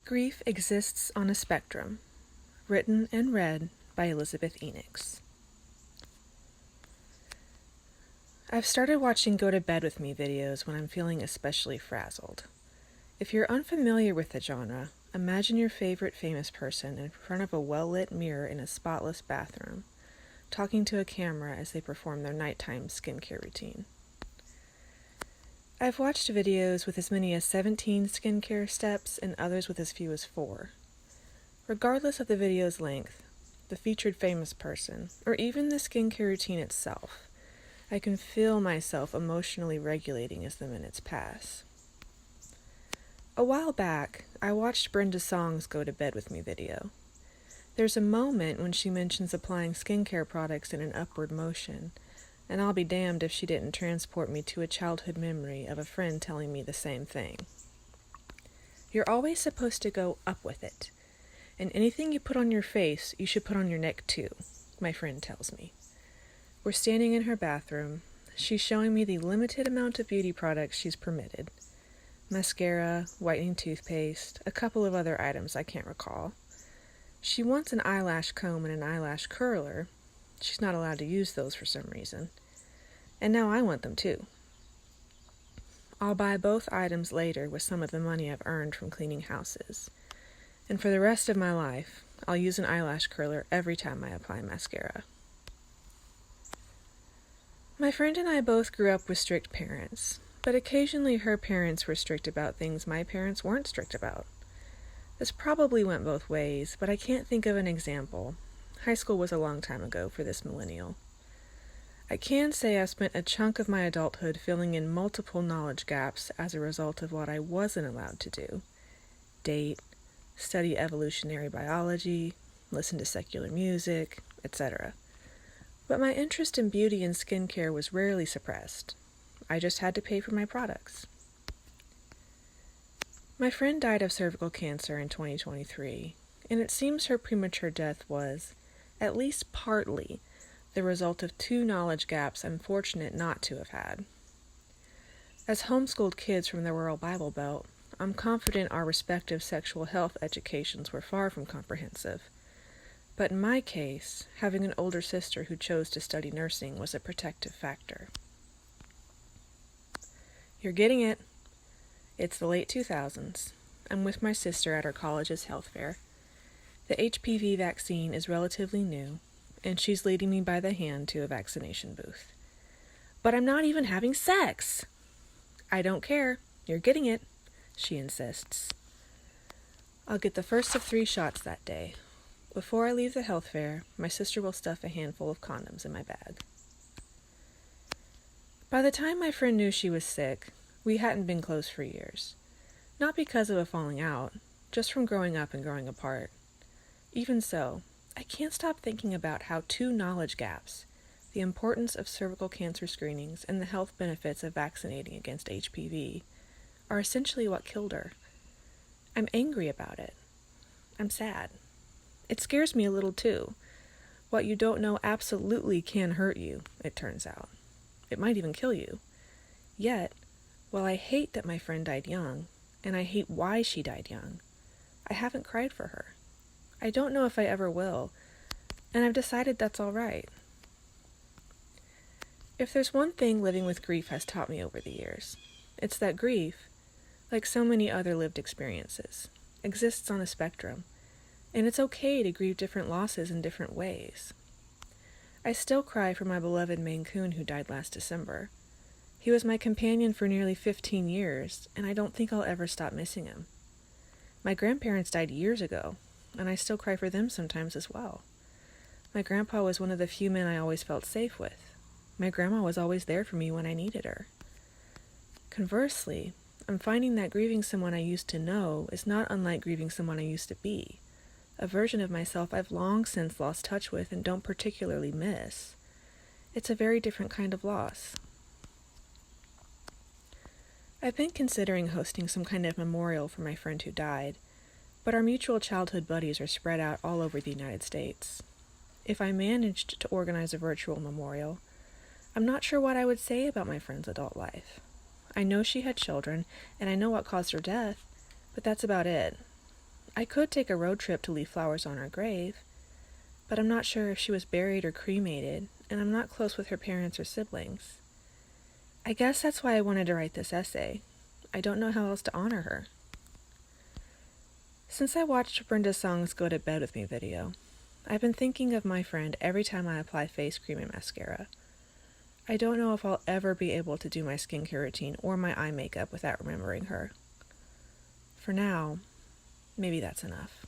Grief Exists on a Spectrum, written and read by Elizabeth Enix. I've started watching Go to Bed With Me videos when I'm feeling especially frazzled. If you're unfamiliar with the genre, imagine your favorite famous person in front of a well-lit mirror in a spotless bathroom, talking to a camera as they perform their nighttime skincare routine. I've watched videos with as many as 17 skincare steps and others with as few as 4. Regardless of the video's length, the featured famous person, or even the skincare routine itself, I can feel myself emotionally regulating as the minutes pass. A while back, I watched Brenda Song's Go to Bed With Me video. There's a moment when she mentions applying skincare products in an upward motion, and I'll be damned if she didn't transport me to a childhood memory of a friend telling me the same thing. You're always supposed to go up with it, and anything you put on your face, you should put on your neck too, my friend tells me. We're standing in her bathroom. She's showing me the limited amount of beauty products she's permitted. Mascara, whitening toothpaste, a couple of other items I can't recall. She wants an eyelash comb and an eyelash curler. She's not allowed to use those for some reason. And now I want them too. I'll buy both items later with some of the money I've earned from cleaning houses. And for the rest of my life, I'll use an eyelash curler every time I apply mascara. My friend and I both grew up with strict parents, but occasionally her parents were strict about things my parents weren't strict about. This probably went both ways, but I can't think of an example. High school was a long time ago for this millennial. I can say I spent a chunk of my adulthood filling in multiple knowledge gaps as a result of what I wasn't allowed to do. Date, study evolutionary biology, listen to secular music, etc. But my interest in beauty and skincare was rarely suppressed. I just had to pay for my products. My friend died of cervical cancer in 2023, and it seems her premature death was, at least partly, the result of 2 knowledge gaps I'm fortunate not to have had. As homeschooled kids from the rural Bible Belt, I'm confident our respective sexual health educations were far from comprehensive. But in my case, having an older sister who chose to study nursing was a protective factor. You're getting it. It's the late 2000s. I'm with my sister at our college's health fair. The HPV vaccine is relatively new, and she's leading me by the hand to a vaccination booth. But I'm not even having sex! I don't care. You're getting it, she insists. I'll get the first of 3 shots that day. Before I leave the health fair, my sister will stuff a handful of condoms in my bag. By the time my friend knew she was sick, we hadn't been close for years. Not because of a falling out, just from growing up and growing apart. Even so, I can't stop thinking about how 2 knowledge gaps, the importance of cervical cancer screenings and the health benefits of vaccinating against HPV, are essentially what killed her. I'm angry about it. I'm sad. It scares me a little too. What you don't know absolutely can hurt you, it turns out. It might even kill you. Yet, while I hate that my friend died young, and I hate why she died young, I haven't cried for her. I don't know if I ever will, and I've decided that's all right. If there's one thing living with grief has taught me over the years, it's that grief, like so many other lived experiences, exists on a spectrum, and it's okay to grieve different losses in different ways. I still cry for my beloved Maine Coon who died last December. He was my companion for nearly 15 years, and I don't think I'll ever stop missing him. My grandparents died years ago, and I still cry for them sometimes as well. My grandpa was one of the few men I always felt safe with. My grandma was always there for me when I needed her. Conversely, I'm finding that grieving someone I used to know is not unlike grieving someone I used to be, a version of myself I've long since lost touch with and don't particularly miss. It's a very different kind of loss. I've been considering hosting some kind of memorial for my friend who died, but our mutual childhood buddies are spread out all over the United States. If I managed to organize a virtual memorial, I'm not sure what I would say about my friend's adult life. I know she had children, and I know what caused her death, but that's about it. I could take a road trip to leave flowers on her grave, but I'm not sure if she was buried or cremated, and I'm not close with her parents or siblings. I guess that's why I wanted to write this essay. I don't know how else to honor her. Since I watched Brenda's Songs Go to Bed With Me video, I've been thinking of my friend every time I apply face cream and mascara. I don't know if I'll ever be able to do my skincare routine or my eye makeup without remembering her. For now, maybe that's enough.